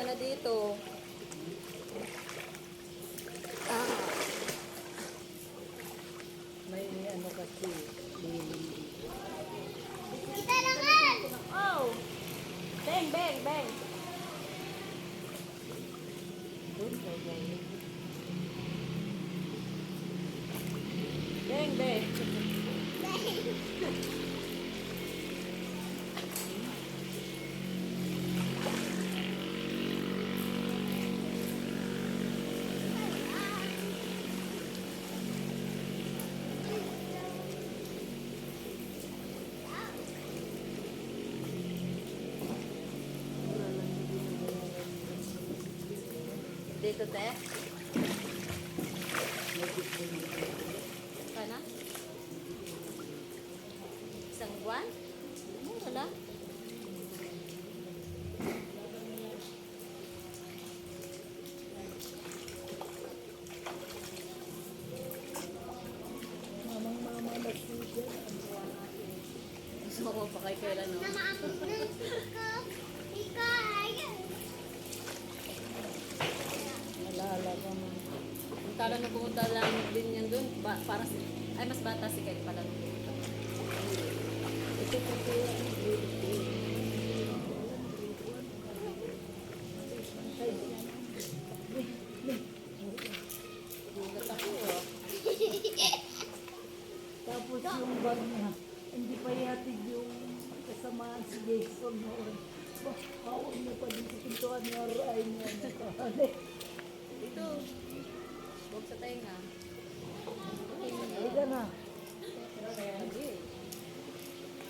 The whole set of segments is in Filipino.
ka na dito. May ano kasi, liling dito. Kita naman! Oh! Bang, bang, bang! Doon ka gawin. Bang, bang! Dito, te? Kana? Isang buwan? Wala. Mamang-mama nagsigil. Ang buwan natin. Gusto ko pa kay kailan, no? Nama ako ng ikaw. Ayun. Nalala ko man. Ang tala na pumunta lang din yan doon. Para ay, mas bata si Kyle pala nung pumunta. Ito kasi ang grade 2. Gulat ako, oh. Tapos yung bag niya, hindi pa yatid yung kasamaan si Jason noon. Hawag niya pa dito pintuan niya, aray niya. Dito. Huwag sa tenga. Ay ka na. Lagi.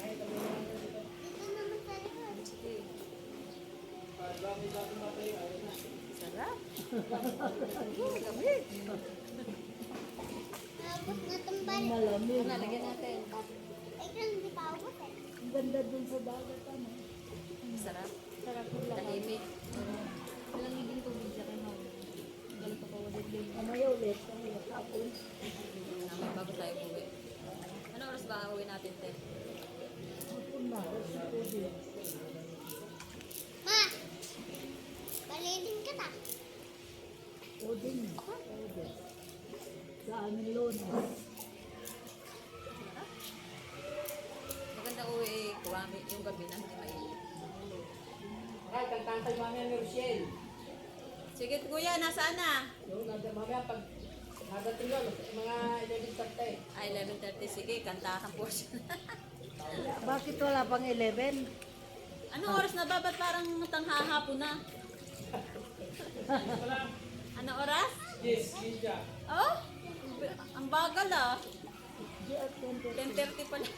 Dito naman sa likod. Sige. Sarap. Gamit. Abot na tumbal. Ang malamig. Ano, lagyan natin. Ay, hindi pa abot eh. Ang ganda dun sa dagat, ano. Sarap. Sarap yung lahat. Tahimik. Walang higing tubig sa kanaw. Galit pa ulit din. Mamaya ulit, mamaya tapon. Namin bago tayo uwi. Ano oras ba uwi natin, te? Hapon na, kasi tubig. Ma! Balilin ka ta. Odin. Odin. Sa amin Lonas. Maganda uwi, kuwami yung gabi na hindi mainit. Ay, kantahan tayo mamaya ni Rochelle. Sige, kuya, nasaan na? Yung mamaya pag nadating yun, mga 11:30. Ay, 11:30. Sige, kantahan po siya. Bakit wala pang 11? Anong oras na ba? Ba't parang tanghahapon na? Anong oras? Yes, Kinja. Oh, ang bagal ah. Di at 10:30. 10:30 pala.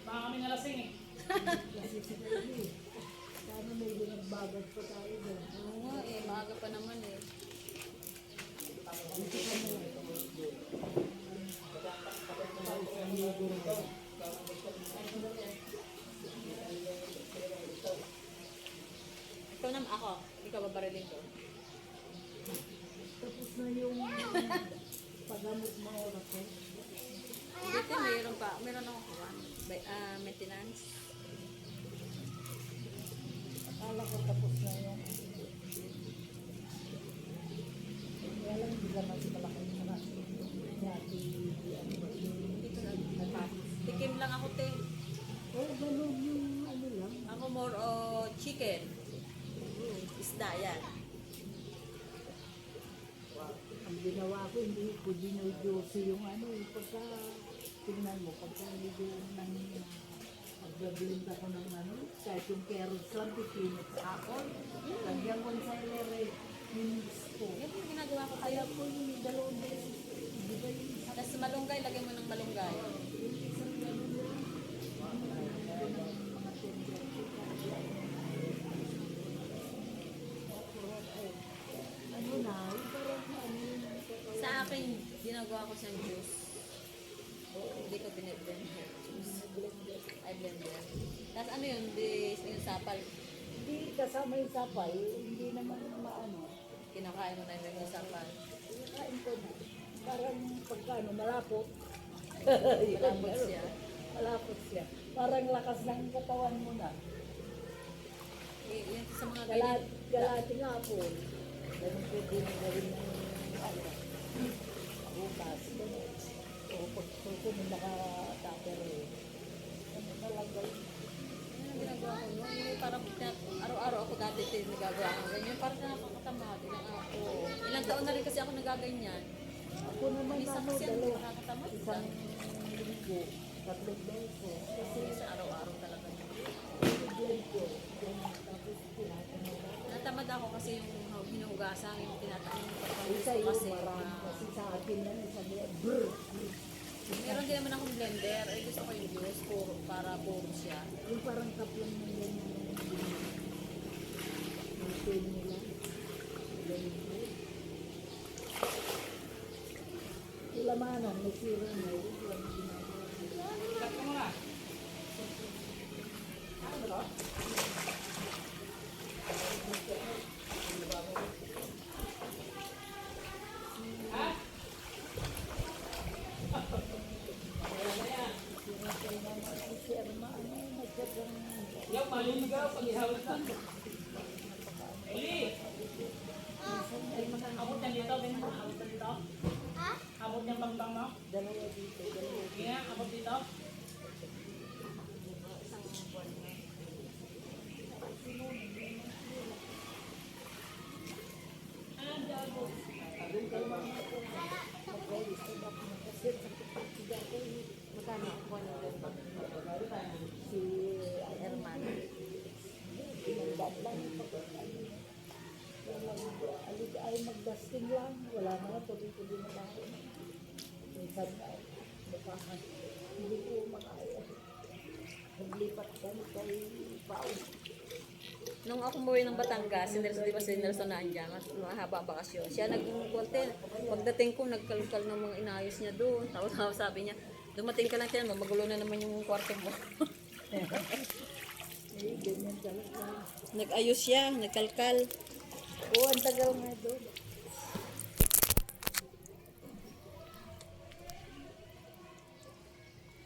Baka kami nalasing eh. Kasi siguro sana may binagbagat pa tayo doon. Oo nga eh, maaga pa naman eh. Ikaw naman ako. Ikaw babarilin ko. Tapos na yung paggamot mo oras ko. Dito mayroon pa. Mayroon ako kuha. Maintenance. Akala ko tapos na yung kaya lang hindi naman si malaki na dati ano ba yun. Dito na. Tikim lang ako, te. Oh, ganun yung ano lang. Ako more chicken. Isda yan. Ang ginawa ko, hindi ko dinodyosi yung ano, pagka tingnan mo, pagka medyo nang magbablend ako ng ano, kahit yung carrots lang, pipinit sa apple, lagyan ko sa ilere, minix ko. Yan yung ginagawa ko. Kaya po yung dalawang beses, di ba yung Tapos malunggay, lagyan mo ng malunggay. isang gano'n lang, mga tender. Ano na, yung parang ano yung Sa akin, ginagawa ko siyang juice. Hindi ko biniblend juice. Ay, blender. Tapos ano yun? Yung sapal. hindi kasama yung sapay, hindi naman maano. Kinakain mo na yung sapal. Kain ko na. Parang pagkano, malapot. Malapot siya. Malapot siya. Parang lakas ng katawan mo na. Yan sa mga ganyan. Galati nga po. Ganun po din gawin ng ano. Bukas. O pag may naka-tupper eh. Ano talaga yun? Yan ang ginagawa ko. No? Yung parang araw-araw ako dati nagagawa ko ganyan. Parang nakakatamad. Ilang taon na rin kasi ako nagaganyan. Ako naman Minsan ano, kasi dalawa. nakakatamad. Isang linggo, 3 beses. Kasi sa araw-araw talaga. Blend ko. Tapos tinatanong ko. Natamad ako kasi yung hinuhugasan, yung tinatanong yung Isa pagkakas yung kasi. marami kasi sa akin yan, sabi niya, brr. Meron din naman akong blender. Ay gusto ko yung juice para puro siya. Yung parang kaplan ng ganyan yung pain nila. Ganyan po. Ilamanan, may sira na yun. Walang ginagawa. Cut mo na. Ano ba? Ha? Si Erma, ano, nagkagang Yung maliligaw pag ihawag ka. Uli! Abot niya dito, Ben. Abot niya dito. Ha? Abot niya pangtang mo. dalawa dito, dalawa. Sige nga, abot dito. Magkano ako ng blender? Si Herman. Pinagdaan lang. Ay mag-dusting lang. Wala na, tuloy-tuloy na lang. Minsan ay napahan. Hindi ko makaya. Naglipat kami kay Pao. Nung ako umuwi ng Batangas, si Nelson, di ba si Nelson na andyan, at mahaba ang bakasyon. Siya nag-content. Pagdating ko, nagkalkal ng mga inayos niya doon. Tapos sabi niya, dumating ka lang siya, magulo na naman yung kwarto mo. Eh, ganyan talaga. Nag-ayos siya, nagkalkal. Oo, ang tagal nga doon.